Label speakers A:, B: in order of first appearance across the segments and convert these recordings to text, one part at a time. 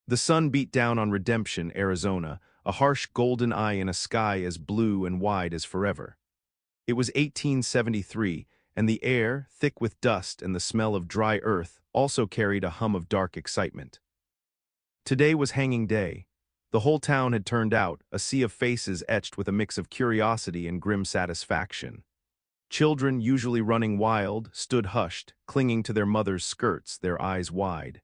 A: The sun beat down on Redemption, Arizona, a harsh golden eye in a sky as blue and wide as forever. It was 1873, and the air, thick with dust and the smell of dry earth, also carried a hum of dark excitement. Today was hanging day. The whole town had turned out, a sea of faces etched with a mix of curiosity and grim satisfaction. Children, usually running wild, stood hushed, clinging to their mothers' skirts, their eyes wide.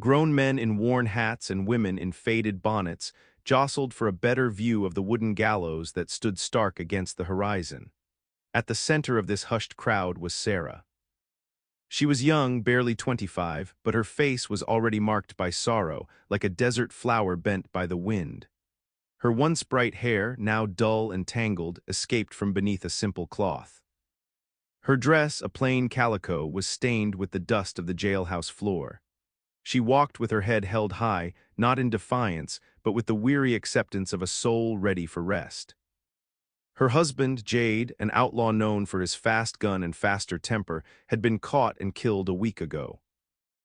A: Grown men in worn hats and women in faded bonnets jostled for a better view of the wooden gallows that stood stark against the horizon. At the center of this hushed crowd was Sarah. She was young, barely 25, but her face was already marked by sorrow, like a desert flower bent by the wind. Her once bright hair, now dull and tangled, escaped from beneath a simple cloth. Her dress, a plain calico, was stained with the dust of the jailhouse floor. She walked with her head held high, not in defiance, but with the weary acceptance of a soul ready for rest. Her husband, Jade, an outlaw known for his fast gun and faster temper, had been caught and killed a week ago.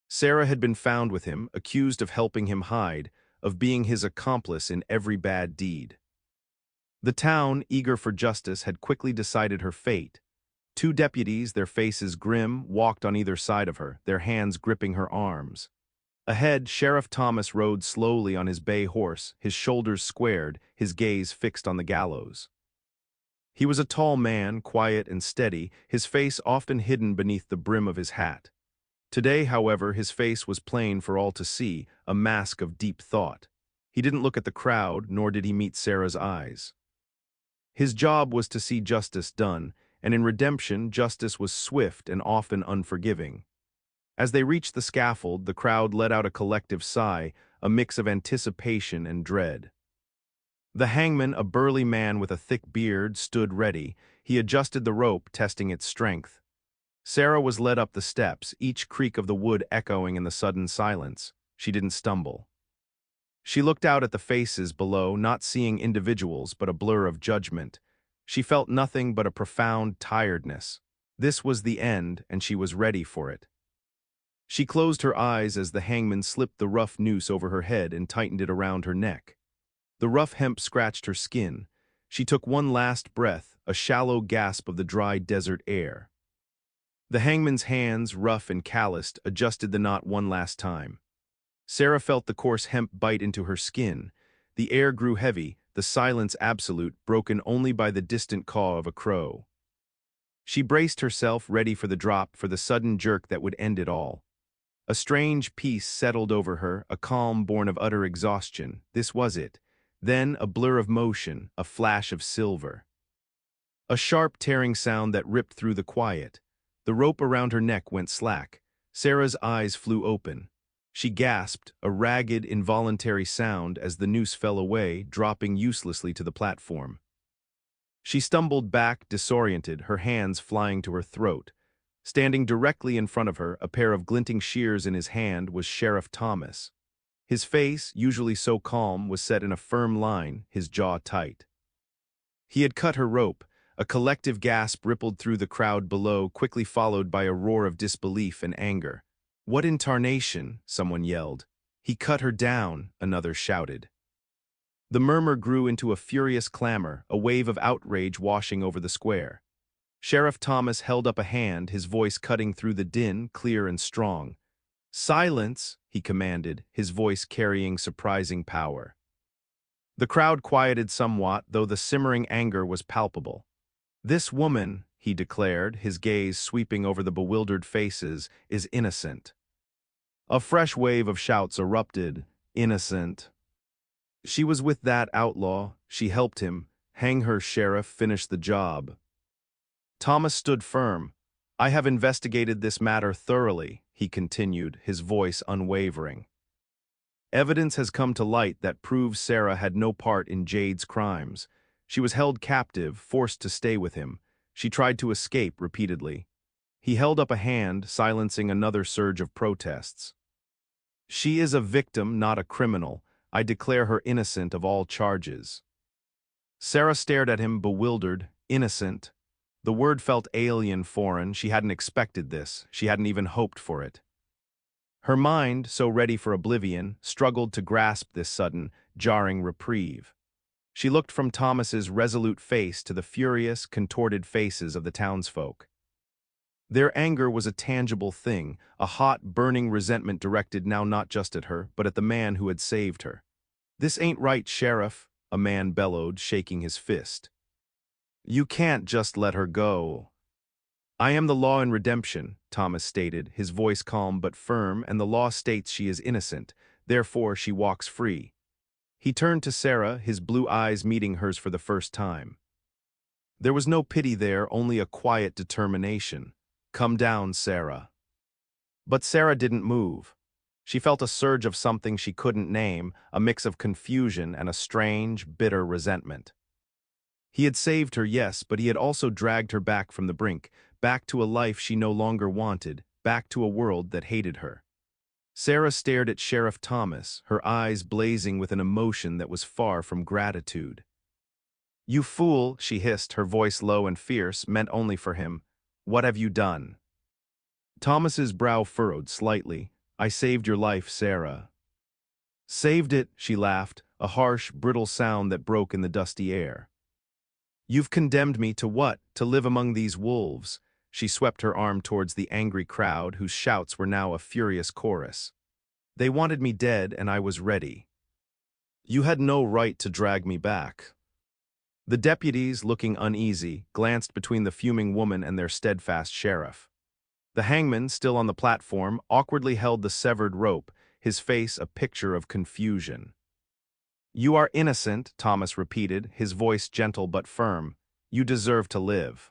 A: Sarah had been found with him, accused of helping him hide, of being his accomplice in every bad deed. The town, eager for justice, had quickly decided her fate. Two deputies, their faces grim, walked on either side of her, their hands gripping her arms. Ahead, Sheriff Thomas rode slowly on his bay horse, his shoulders squared, his gaze fixed on the gallows. He was a tall man, quiet and steady, his face often hidden beneath the brim of his hat. Today, however, his face was plain for all to see, a mask of deep thought. He didn't look at the crowd, nor did he meet Sarah's eyes. His job was to see justice done, and in Redemption, justice was swift and often unforgiving. As they reached the scaffold, the crowd let out a collective sigh, a mix of anticipation and dread. The hangman, a burly man with a thick beard, stood ready. He adjusted the rope, testing its strength. Sarah was led up the steps, each creak of the wood echoing in the sudden silence. She didn't stumble. She looked out at the faces below, not seeing individuals, but a blur of judgment. She felt nothing but a profound tiredness. This was the end, and she was ready for it. She closed her eyes as the hangman slipped the rough noose over her head and tightened it around her neck. The rough hemp scratched her skin. She took one last breath, a shallow gasp of the dry desert air. The hangman's hands, rough and calloused, adjusted the knot one last time. Sarah felt the coarse hemp bite into her skin. The air grew heavy, the silence absolute, broken only by the distant caw of a crow. She braced herself, ready for the drop, for the sudden jerk that would end it all. A strange peace settled over her, a calm born of utter exhaustion. This was it. Then a blur of motion, a flash of silver. A sharp tearing sound that ripped through the quiet. The rope around her neck went slack. Sarah's eyes flew open. She gasped, a ragged, involuntary sound as the noose fell away, dropping uselessly to the platform. She stumbled back, disoriented, her hands flying to her throat. Standing directly in front of her, a pair of glinting shears in his hand, was Sheriff Thomas. His face, usually so calm, was set in a firm line, his jaw tight. He had cut her rope. A collective gasp rippled through the crowd below, quickly followed by a roar of disbelief and anger. "What in tarnation?" someone yelled. "He cut her down," another shouted. The murmur grew into a furious clamor, a wave of outrage washing over the square. Sheriff Thomas held up a hand, his voice cutting through the din, clear and strong. "Silence," he commanded, his voice carrying surprising power. The crowd quieted somewhat, though the simmering anger was palpable. "This woman," he declared, his gaze sweeping over the bewildered faces, "is innocent." A fresh wave of shouts erupted. "Innocent." She was with that outlaw. She helped him. Hang her, Sheriff, finish the job. Thomas stood firm. "I have investigated this matter thoroughly," he continued, his voice unwavering. "Evidence has come to light that proves Sarah had no part in Jade's crimes. She was held captive, forced to stay with him. She tried to escape repeatedly." He held up a hand, silencing another surge of protests. "She is a victim, not a criminal. I declare her innocent of all charges." Sarah stared at him, bewildered. Innocent. The word felt alien, foreign. She hadn't expected this. She hadn't even hoped for it. Her mind, so ready for oblivion, struggled to grasp this sudden, jarring reprieve. She looked from Thomas's resolute face to the furious, contorted faces of the townsfolk. Their anger was a tangible thing, a hot, burning resentment directed now not just at her, but at the man who had saved her. "This ain't right, Sheriff," a man bellowed, shaking his fist. "You can't just let her go." "I am the law and redemption," Thomas stated, his voice calm but firm, "and the law states she is innocent, therefore she walks free." He turned to Sarah, his blue eyes meeting hers for the first time. There was no pity there, only a quiet determination. "Come down, Sarah." But Sarah didn't move. She felt a surge of something she couldn't name, a mix of confusion and a strange, bitter resentment. He had saved her, yes, but he had also dragged her back from the brink, back to a life she no longer wanted, back to a world that hated her. Sarah stared at Sheriff Thomas, her eyes blazing with an emotion that was far from gratitude. "You fool," she hissed, her voice low and fierce, meant only for him. "What have you done?" Thomas's brow furrowed slightly. "I saved your life, Sarah." "Saved it," she laughed, a harsh, brittle sound that broke in the dusty air. "You've condemned me to what? To live among these wolves." She swept her arm towards the angry crowd, whose shouts were now a furious chorus. "They wanted me dead, and I was ready. You had no right to drag me back." The deputies, looking uneasy, glanced between the fuming woman and their steadfast sheriff. The hangman, still on the platform, awkwardly held the severed rope, his face a picture of confusion. "You are innocent," Thomas repeated, his voice gentle but firm. "You deserve to live."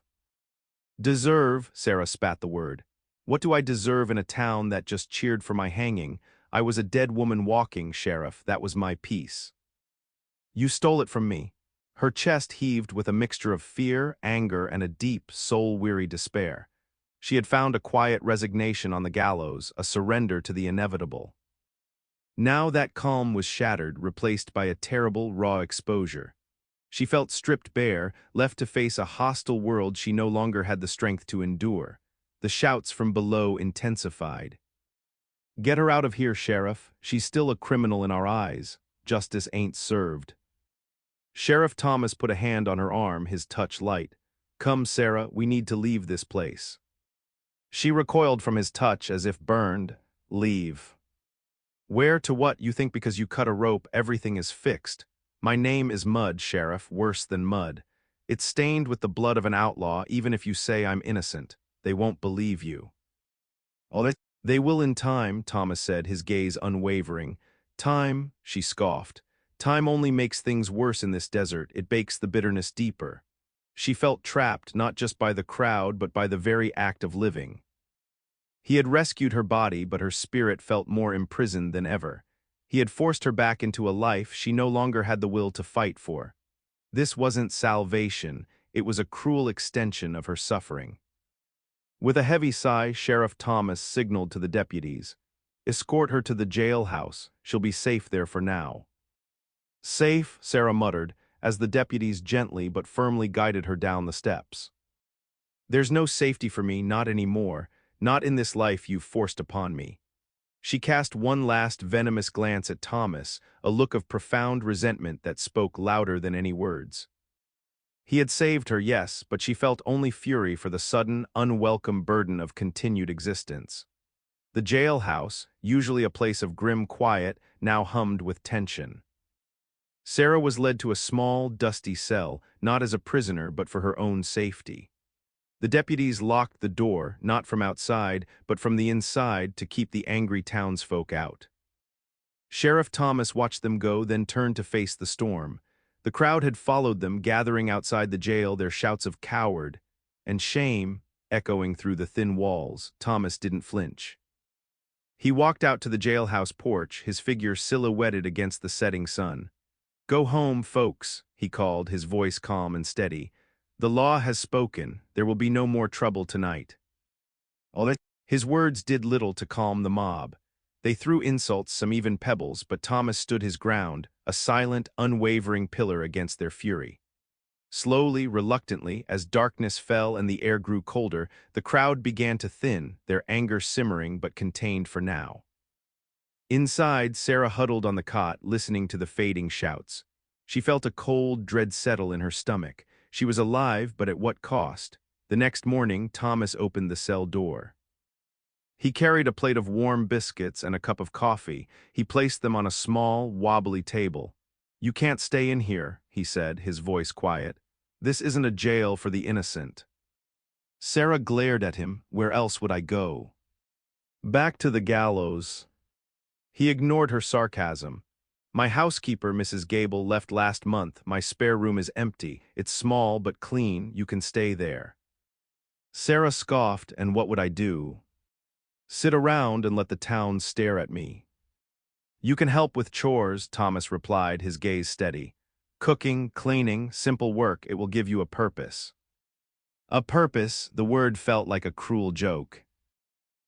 A: "Deserve," Sarah spat the word. "What do I deserve in a town that just cheered for my hanging? I was a dead woman walking, Sheriff, that was my peace." "You stole it from me." Her chest heaved with a mixture of fear, anger, and a deep, soul-weary despair. She had found a quiet resignation on the gallows, a surrender to the inevitable. Now that calm was shattered, replaced by a terrible, raw exposure. She felt stripped bare, left to face a hostile world she no longer had the strength to endure. The shouts from below intensified. "Get her out of here, Sheriff. She's still a criminal in our eyes. Justice ain't served." Sheriff Thomas put a hand on her arm, his touch light. "Come, Sarah, we need to leave this place." She recoiled from his touch as if burned. "Leave." "Where to what? You think because you cut a rope everything is fixed? My name is mud, Sheriff, worse than mud. It's stained with the blood of an outlaw, even if you say I'm innocent. They won't believe you." "Oh, they will in time," Thomas said, his gaze unwavering. "Time," she scoffed. "Time only makes things worse in this desert, it bakes the bitterness deeper." She felt trapped not just by the crowd but by the very act of living. He had rescued her body, but her spirit felt more imprisoned than ever. He had forced her back into a life she no longer had the will to fight for. This wasn't salvation, it was a cruel extension of her suffering. With a heavy sigh, Sheriff Thomas signaled to the deputies. "Escort her to the jailhouse, she'll be safe there for now." "Safe," Sarah muttered, as the deputies gently but firmly guided her down the steps. "There's no safety for me, not anymore, not in this life you've forced upon me." She cast one last venomous glance at Thomas, a look of profound resentment that spoke louder than any words. He had saved her, yes, but she felt only fury for the sudden, unwelcome burden of continued existence. The jailhouse, usually a place of grim quiet, now hummed with tension. Sarah was led to a small, dusty cell, not as a prisoner but for her own safety. The deputies locked the door, not from outside, but from the inside to keep the angry townsfolk out. Sheriff Thomas watched them go, then turned to face the storm. The crowd had followed them, gathering outside the jail, their shouts of "coward" and "shame" echoing through the thin walls. Thomas didn't flinch. He walked out to the jailhouse porch, his figure silhouetted against the setting sun. "Go home, folks," he called, his voice calm and steady. "The law has spoken. There will be no more trouble tonight." His words did little to calm the mob. They threw insults, some even pebbles, but Thomas stood his ground, a silent, unwavering pillar against their fury. Slowly, reluctantly, as darkness fell and the air grew colder, the crowd began to thin, their anger simmering but contained for now. Inside, Sarah huddled on the cot, listening to the fading shouts. She felt a cold dread settle in her stomach. She was alive, but at what cost? The next morning, Thomas opened the cell door. He carried a plate of warm biscuits and a cup of coffee. He placed them on a small, wobbly table. "You can't stay in here," he said, his voice quiet. "This isn't a jail for the innocent." Sarah glared at him. "Where else would I go?" "Back to the gallows." He ignored her sarcasm. "My housekeeper, Mrs. Gable, left last month. My spare room is empty. It's small but clean. You can stay there." Sarah scoffed, "And what would I do?" "Sit around and let the town stare at me." "You can help with chores," Thomas replied, his gaze steady. "Cooking, cleaning, simple work. It will give you a purpose." A purpose, the word felt like a cruel joke.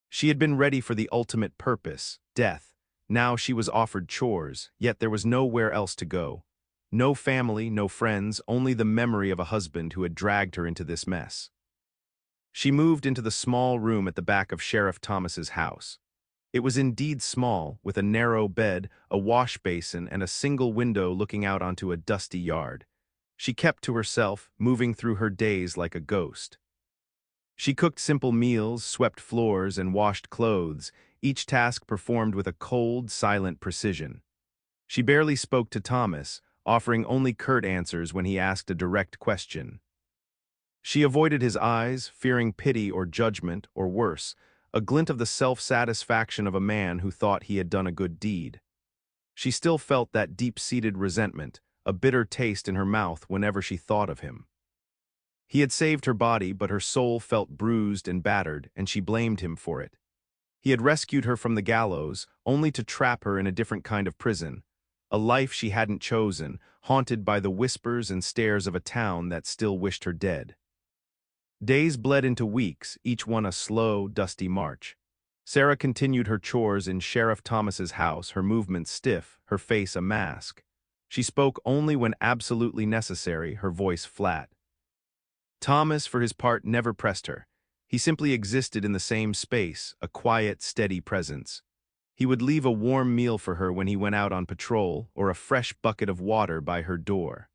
A: She had been ready for the ultimate purpose, death. Now she was offered chores, yet there was nowhere else to go. No family, no friends, only the memory of a husband who had dragged her into this mess. She moved into the small room at the back of Sheriff Thomas's house. It was indeed small, with a narrow bed, a wash basin, and a single window looking out onto a dusty yard. She kept to herself, moving through her days like a ghost. She cooked simple meals, swept floors, and washed clothes, each task performed with a cold, silent precision. She barely spoke to Thomas, offering only curt answers when he asked a direct question. She avoided his eyes, fearing pity or judgment, or worse, a glint of the self-satisfaction of a man who thought he had done a good deed. She still felt that deep-seated resentment, a bitter taste in her mouth whenever she thought of him. He had saved her body, but her soul felt bruised and battered, and she blamed him for it. He had rescued her from the gallows, only to trap her in a different kind of prison, a life she hadn't chosen, haunted by the whispers and stares of a town that still wished her dead. Days bled into weeks, each one a slow, dusty march. Sarah continued her chores in Sheriff Thomas's house, her movements stiff, her face a mask. She spoke only when absolutely necessary, her voice flat. Thomas, for his part, never pressed her. He simply existed in the same space, a quiet, steady presence. He would leave a warm meal for her when he went out on patrol, or a fresh bucket of water by her door.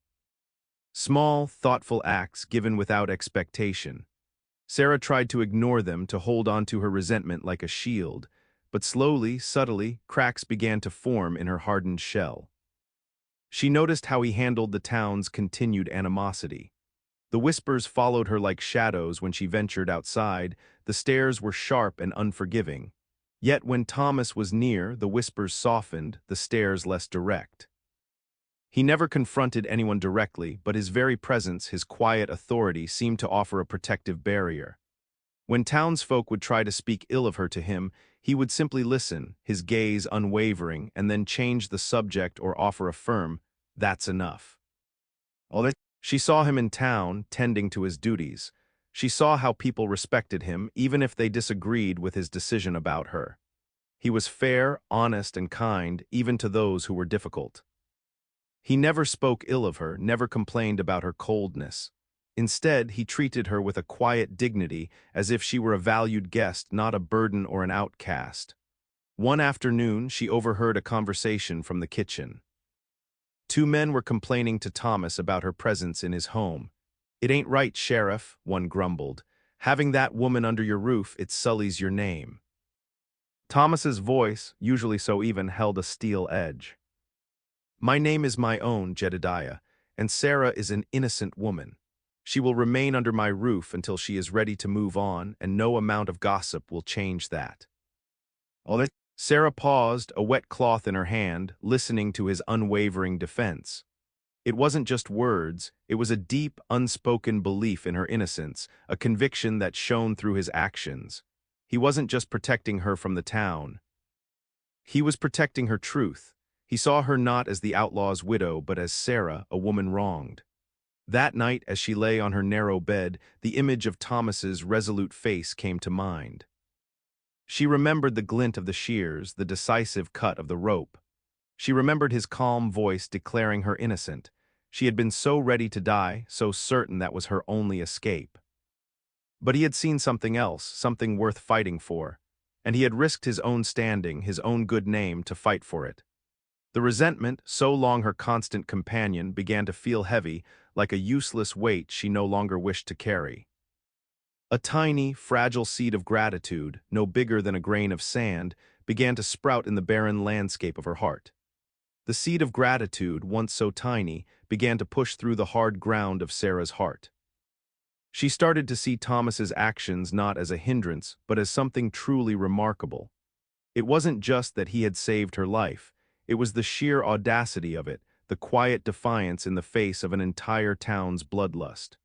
A: Small, thoughtful acts given without expectation. Sarah tried to ignore them, to hold on to her resentment like a shield, but slowly, subtly, cracks began to form in her hardened shell. She noticed how he handled the town's continued animosity. The whispers followed her like shadows when she ventured outside, the stares were sharp and unforgiving. Yet when Thomas was near, the whispers softened, the stares less direct. He never confronted anyone directly, but his very presence, his quiet authority, seemed to offer a protective barrier. When townsfolk would try to speak ill of her to him, he would simply listen, his gaze unwavering, and then change the subject or offer a firm, "That's enough." She saw him in town, tending to his duties. She saw how people respected him, even if they disagreed with his decision about her. He was fair, honest, and kind, even to those who were difficult. He never spoke ill of her, never complained about her coldness. Instead, he treated her with a quiet dignity, as if she were a valued guest, not a burden or an outcast. One afternoon, she overheard a conversation from the kitchen. Two men were complaining to Thomas about her presence in his home. "It ain't right, Sheriff," one grumbled. "Having that woman under your roof, it sullies your name." Thomas's voice, usually so even, held a steel edge. "My name is my own, Jedediah, and Sarah is an innocent woman. She will remain under my roof until she is ready to move on, and no amount of gossip will change that." Sarah paused, a wet cloth in her hand, listening to his unwavering defense. It wasn't just words, it was a deep, unspoken belief in her innocence, a conviction that shone through his actions. He wasn't just protecting her from the town. He was protecting her truth. He saw her not as the outlaw's widow, but as Sarah, a woman wronged. That night, as she lay on her narrow bed, the image of Thomas's resolute face came to mind. She remembered the glint of the shears, the decisive cut of the rope. She remembered his calm voice declaring her innocent. She had been so ready to die, so certain that was her only escape. But he had seen something else, something worth fighting for. and he had risked his own standing, his own good name, to fight for it. The resentment, so long her constant companion, began to feel heavy, like a useless weight she no longer wished to carry. A tiny, fragile seed of gratitude, no bigger than a grain of sand, began to sprout in the barren landscape of her heart. The seed of gratitude, once so tiny, began to push through the hard ground of Sarah's heart. She started to see Thomas's actions not as a hindrance, but as something truly remarkable. It wasn't just that he had saved her life. It was the sheer audacity of it, the quiet defiance in the face of an entire town's bloodlust.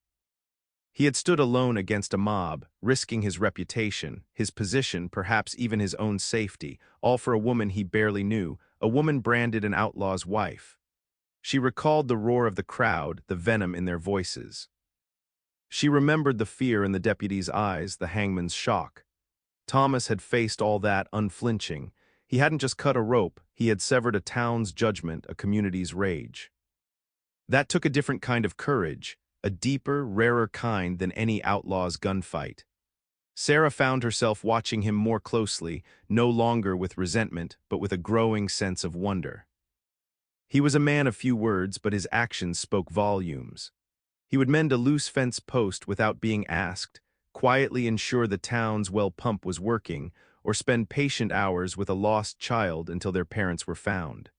A: He had stood alone against a mob, risking his reputation, his position, perhaps even his own safety, all for a woman he barely knew, a woman branded an outlaw's wife. She recalled the roar of the crowd, the venom in their voices. She remembered the fear in the deputy's eyes, the hangman's shock. Thomas had faced all that unflinching. He hadn't just cut a rope, he had severed a town's judgment, a community's rage. That took a different kind of courage, a deeper, rarer kind than any outlaw's gunfight. Sarah found herself watching him more closely, no longer with resentment, but with a growing sense of wonder. He was a man of few words, but his actions spoke volumes. He would mend a loose fence post without being asked, quietly ensure the town's well pump was working, or spend patient hours with a lost child until their parents were found.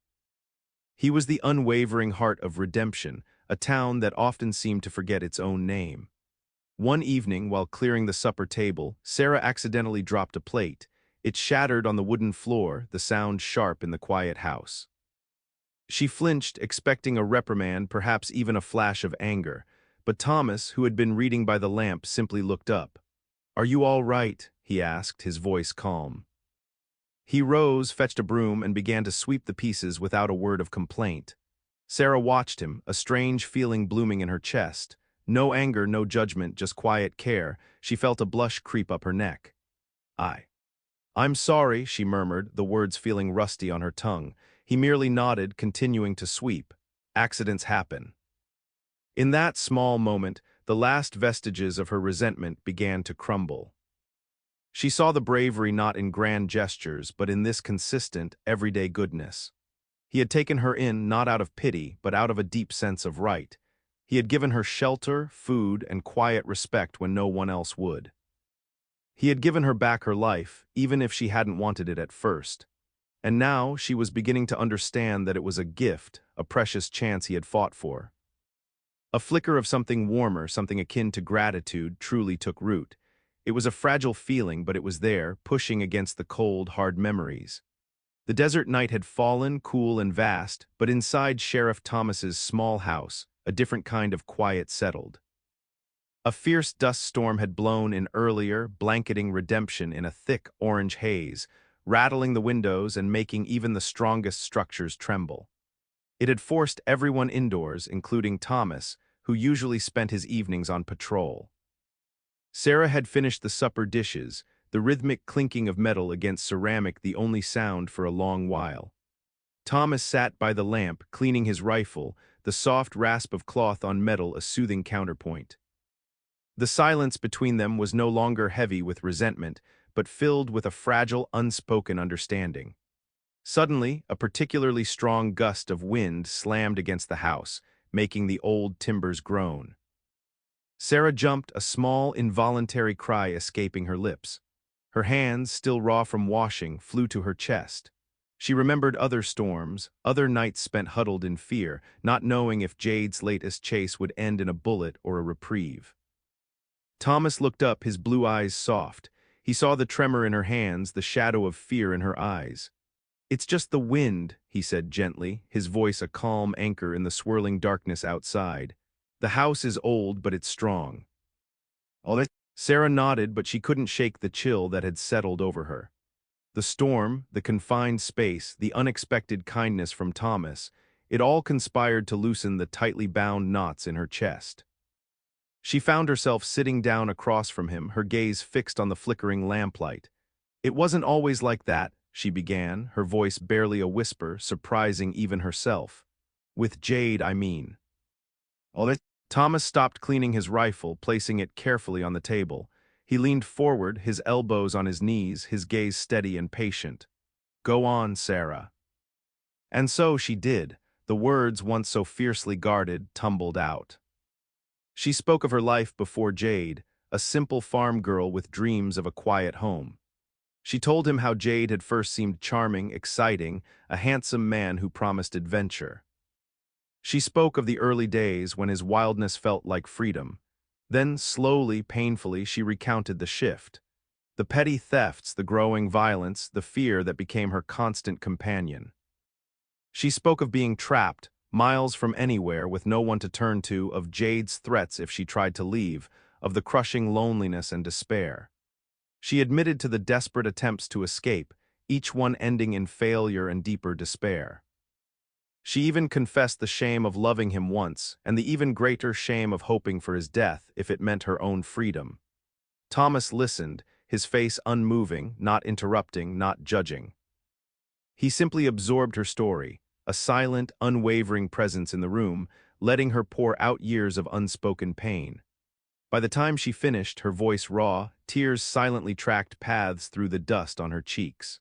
A: He was the unwavering heart of redemption, a town that often seemed to forget its own name. One evening, while clearing the supper table, Sarah accidentally dropped a plate. It shattered on the wooden floor, the sound sharp in the quiet house. She flinched, expecting a reprimand, perhaps even a flash of anger. But Thomas, who had been reading by the lamp, simply looked up. "Are you all right?" he asked, his voice calm. He rose, fetched a broom, and began to sweep the pieces without a word of complaint. Sarah watched him, a strange feeling blooming in her chest. No anger, no judgment, just quiet care. She felt a blush creep up her neck. I'm sorry," she murmured, the words feeling rusty on her tongue. He merely nodded, continuing to sweep. Accidents happen. In that small moment, the last vestiges of her resentment began to crumble. She saw the bravery not in grand gestures, but in this consistent, everyday goodness. He had taken her in not out of pity, but out of a deep sense of right. He had given her shelter, food, and quiet respect when no one else would. He had given her back her life, even if she hadn't wanted it at first. And now she was beginning to understand that it was a gift, a precious chance he had fought for. A flicker of something warmer, something akin to gratitude, truly took root. It was a fragile feeling, but it was there, pushing against the cold, hard memories. The desert night had fallen, cool and vast, but inside Sheriff Thomas's small house, a different kind of quiet settled. A fierce dust storm had blown in earlier, blanketing redemption in a thick orange haze, rattling the windows and making even the strongest structures tremble. It had forced everyone indoors, including Thomas, who usually spent his evenings on patrol. Sarah had finished the supper dishes, the rhythmic clinking of metal against ceramic the only sound for a long while. Thomas sat by the lamp, cleaning his rifle, the soft rasp of cloth on metal a soothing counterpoint. The silence between them was no longer heavy with resentment, but filled with a fragile, unspoken understanding. Suddenly, a particularly strong gust of wind slammed against the house, making the old timbers groan. Sarah jumped, a small, involuntary cry escaping her lips. Her hands, still raw from washing, flew to her chest. She remembered other storms, other nights spent huddled in fear, not knowing if Jade's latest chase would end in a bullet or a reprieve. Thomas looked up, his blue eyes soft. He saw the tremor in her hands, the shadow of fear in her eyes. "It's just the wind," he said gently, his voice a calm anchor in the swirling darkness outside. "The house is old, but it's strong." All that Sarah nodded, but she couldn't shake the chill that had settled over her. The storm, the confined space, the unexpected kindness from Thomas, it all conspired to loosen the tightly bound knots in her chest. She found herself sitting down across from him, her gaze fixed on the flickering lamplight. "It wasn't always like that," she began, her voice barely a whisper, surprising even herself. "With Jade, I mean." All that Thomas stopped cleaning his rifle, placing it carefully on the table. He leaned forward, his elbows on his knees, his gaze steady and patient. "Go on, Sarah." And so she did. The words, once so fiercely guarded, tumbled out. She spoke of her life before Jade, a simple farm girl with dreams of a quiet home. She told him how Jade had first seemed charming, exciting, a handsome man who promised adventure. She spoke of the early days when his wildness felt like freedom. Then, slowly, painfully, she recounted the shift. The petty thefts, the growing violence, the fear that became her constant companion. She spoke of being trapped, miles from anywhere with no one to turn to, of Jade's threats if she tried to leave, of the crushing loneliness and despair. She admitted to the desperate attempts to escape, each one ending in failure and deeper despair. She even confessed the shame of loving him once, and the even greater shame of hoping for his death if it meant her own freedom. Thomas listened, his face unmoving, not interrupting, not judging. He simply absorbed her story, a silent, unwavering presence in the room, letting her pour out years of unspoken pain. By the time she finished, her voice raw, tears silently tracked paths through the dust on her cheeks.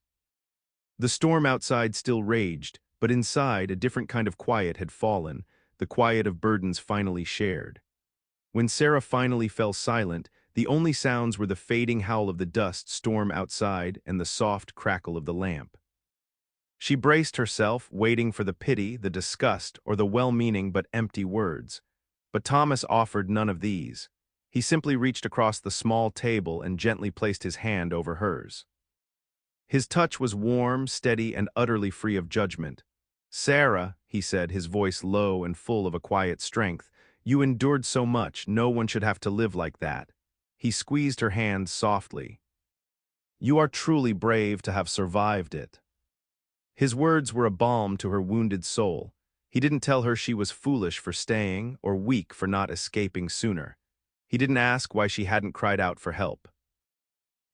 A: The storm outside still raged, but inside a different kind of quiet had fallen, the quiet of burdens finally shared. When Sarah finally fell silent, the only sounds were the fading howl of the dust storm outside and the soft crackle of the lamp. She braced herself, waiting for the pity, the disgust, or the well-meaning but empty words. But Thomas offered none of these. He simply reached across the small table and gently placed his hand over hers. His touch was warm, steady, and utterly free of judgment. "Sarah," he said, his voice low and full of a quiet strength, "you endured so much, no one should have to live like that." He squeezed her hand softly. "You are truly brave to have survived it." His words were a balm to her wounded soul. He didn't tell her she was foolish for staying or weak for not escaping sooner. He didn't ask why she hadn't cried out for help.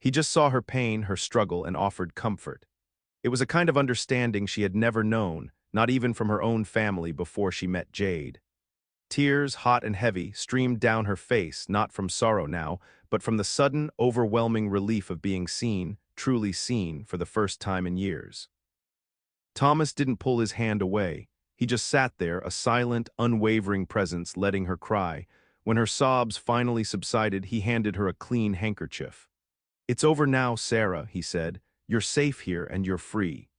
A: He just saw her pain, her struggle, and offered comfort. It was a kind of understanding she had never known, not even from her own family before she met Jade. Tears, hot and heavy, streamed down her face, not from sorrow now, but from the sudden, overwhelming relief of being seen, truly seen, for the first time in years. Thomas didn't pull his hand away. He just sat there, a silent, unwavering presence, letting her cry. When her sobs finally subsided, he handed her a clean handkerchief. "It's over now, Sarah," he said. "You're safe here and you're free."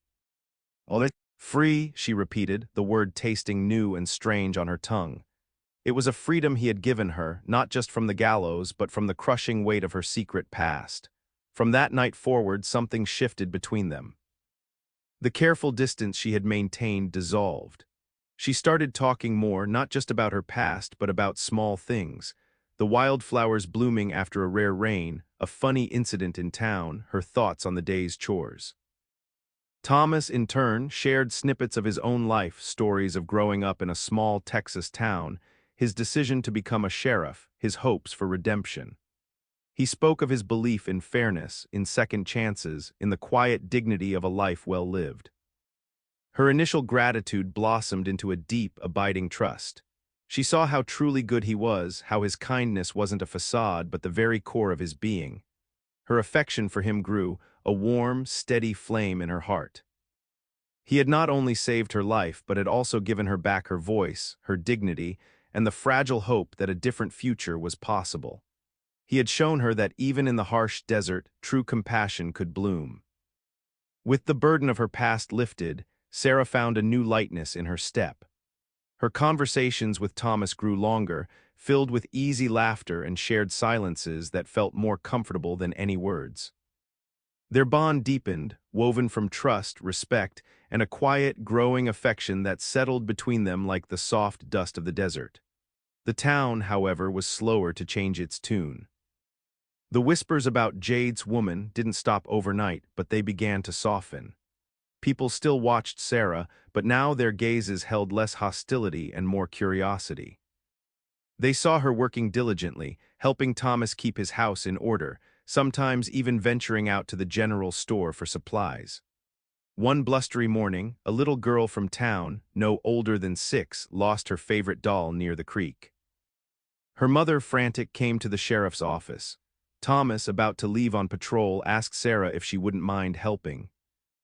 A: "Oh, that's free," she repeated, the word tasting new and strange on her tongue. It was a freedom he had given her, not just from the gallows, but from the crushing weight of her secret past. From that night forward, something shifted between them. The careful distance she had maintained dissolved. She started talking more, not just about her past, but about small things. The wildflowers blooming after a rare rain, a funny incident in town, her thoughts on the day's chores. Thomas, in turn, shared snippets of his own life, stories of growing up in a small Texas town, his decision to become a sheriff, his hopes for redemption. He spoke of his belief in fairness, in second chances, in the quiet dignity of a life well lived. Her initial gratitude blossomed into a deep, abiding trust. She saw how truly good he was, how his kindness wasn't a facade but the very core of his being. Her affection for him grew, a warm, steady flame in her heart. He had not only saved her life, but had also given her back her voice, her dignity, and the fragile hope that a different future was possible. He had shown her that even in the harsh desert, true compassion could bloom. With the burden of her past lifted, Sarah found a new lightness in her step. Her conversations with Thomas grew longer, filled with easy laughter and shared silences that felt more comfortable than any words. Their bond deepened, woven from trust, respect, and a quiet, growing affection that settled between them like the soft dust of the desert. The town, however, was slower to change its tune. The whispers about Jade's woman didn't stop overnight, but they began to soften. People still watched Sarah, but now their gazes held less hostility and more curiosity. They saw her working diligently, helping Thomas keep his house in order, sometimes even venturing out to the general store for supplies. One blustery morning, a little girl from town, no older than 6, lost her favorite doll near the creek. Her mother, frantic, came to the sheriff's office. Thomas, about to leave on patrol, asked Sarah if she wouldn't mind helping.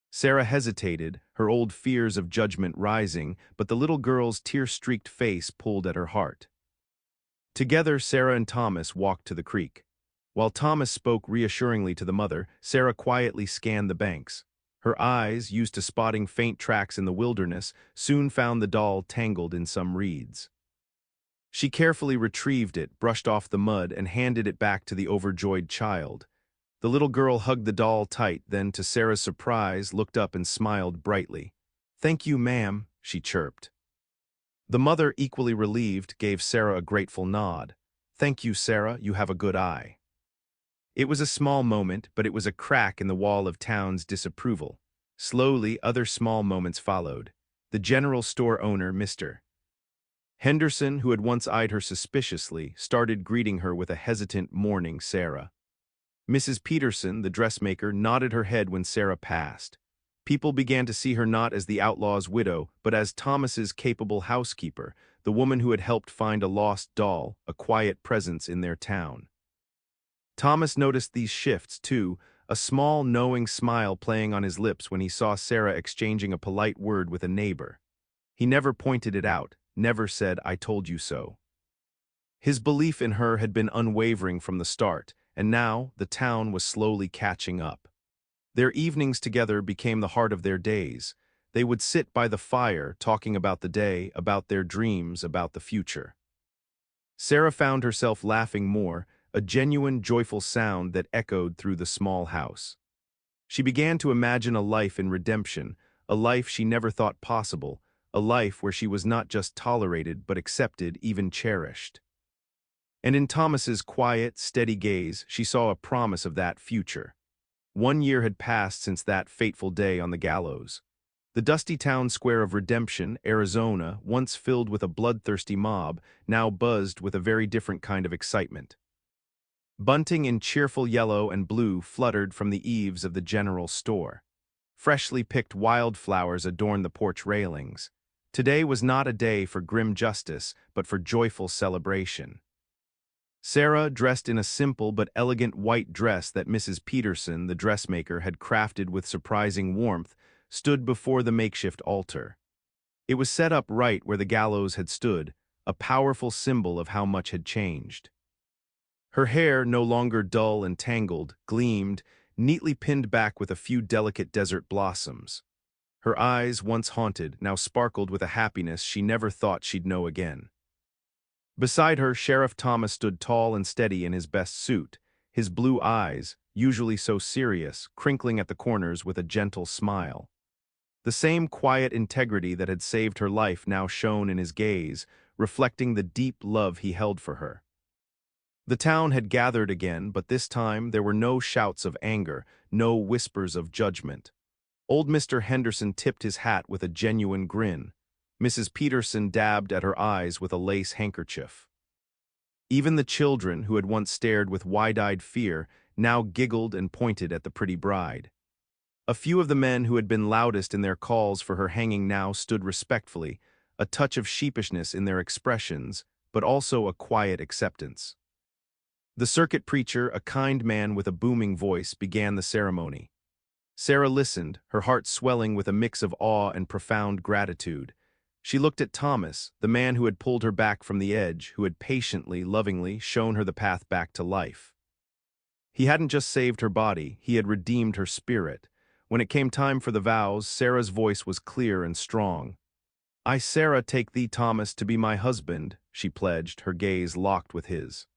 A: Sarah hesitated, her old fears of judgment rising, but the little girl's tear-streaked face pulled at her heart. Together, Sarah and Thomas walked to the creek. While Thomas spoke reassuringly to the mother, Sarah quietly scanned the banks. Her eyes, used to spotting faint tracks in the wilderness, soon found the doll tangled in some reeds. She carefully retrieved it, brushed off the mud, and handed it back to the overjoyed child. The little girl hugged the doll tight, then, to Sarah's surprise, looked up and smiled brightly. "Thank you, ma'am," she chirped. The mother, equally relieved, gave Sarah a grateful nod. "Thank you, Sarah, you have a good eye." It was a small moment, but it was a crack in the wall of town's disapproval. Slowly, other small moments followed. The general store owner, Mr. Henderson, who had once eyed her suspiciously, started greeting her with a hesitant "Morning, Sarah." Mrs. Peterson, the dressmaker, nodded her head when Sarah passed. People began to see her not as the outlaw's widow, but as Thomas's capable housekeeper, the woman who had helped find a lost doll, a quiet presence in their town. Thomas noticed these shifts, too, a small, knowing smile playing on his lips when he saw Sarah exchanging a polite word with a neighbor. He never pointed it out, never said, "I told you so." His belief in her had been unwavering from the start, and now the town was slowly catching up. Their evenings together became the heart of their days. They would sit by the fire, talking about the day, about their dreams, about the future. Sarah found herself laughing more, a genuine, joyful sound that echoed through the small house. She began to imagine a life in redemption, a life she never thought possible, a life where she was not just tolerated but accepted, even cherished. And in Thomas's quiet, steady gaze, she saw a promise of that future. 1 year had passed since that fateful day on the Gallows. The dusty town square of Redemption, Arizona, once filled with a bloodthirsty mob, now buzzed with a very different kind of excitement. Bunting in cheerful yellow and blue fluttered from the eaves of the general store. Freshly picked wildflowers adorned the porch railings. Today was not a day for grim justice, but for joyful celebration. Sarah, dressed in a simple but elegant white dress that Mrs. Peterson, the dressmaker, had crafted with surprising warmth, stood before the makeshift altar. It was set up right where the gallows had stood, a powerful symbol of how much had changed. Her hair, no longer dull and tangled, gleamed, neatly pinned back with a few delicate desert blossoms. Her eyes, once haunted, now sparkled with a happiness she never thought she'd know again. Beside her, Sheriff Thomas stood tall and steady in his best suit, his blue eyes, usually so serious, crinkling at the corners with a gentle smile. The same quiet integrity that had saved her life now shone in his gaze, reflecting the deep love he held for her. The town had gathered again, but this time there were no shouts of anger, no whispers of judgment. Old Mr. Henderson tipped his hat with a genuine grin. Mrs. Peterson dabbed at her eyes with a lace handkerchief. Even the children, who had once stared with wide-eyed fear, now giggled and pointed at the pretty bride. A few of the men who had been loudest in their calls for her hanging now stood respectfully, a touch of sheepishness in their expressions, but also a quiet acceptance. The circuit preacher, a kind man with a booming voice, began the ceremony. Sarah listened, her heart swelling with a mix of awe and profound gratitude. She looked at Thomas, the man who had pulled her back from the edge, who had patiently, lovingly shown her the path back to life. He hadn't just saved her body, he had redeemed her spirit. When it came time for the vows, Sarah's voice was clear and strong. "I, Sarah, take thee, Thomas, to be my husband," she pledged, her gaze locked with his.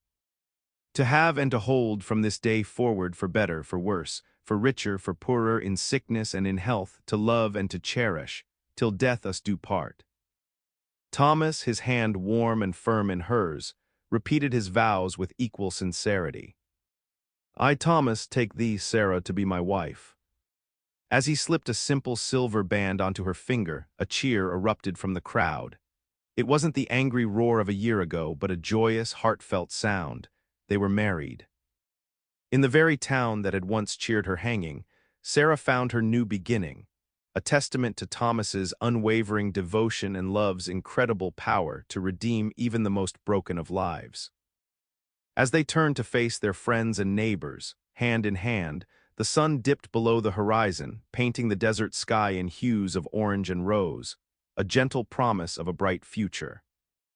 A: "To have and to hold from this day forward, for better, for worse, for richer, for poorer, in sickness and in health, to love and to cherish, till death us do part." Thomas, his hand warm and firm in hers, repeated his vows with equal sincerity. "I, Thomas, take thee, Sarah, to be my wife." As he slipped a simple silver band onto her finger, a cheer erupted from the crowd. It wasn't the angry roar of a year ago, but a joyous, heartfelt sound. They were married. In the very town that had once cheered her hanging, Sarah found her new beginning, a testament to Thomas's unwavering devotion and love's incredible power to redeem even the most broken of lives. As they turned to face their friends and neighbors, hand in hand, the sun dipped below the horizon, painting the desert sky in hues of orange and rose, a gentle promise of a bright future.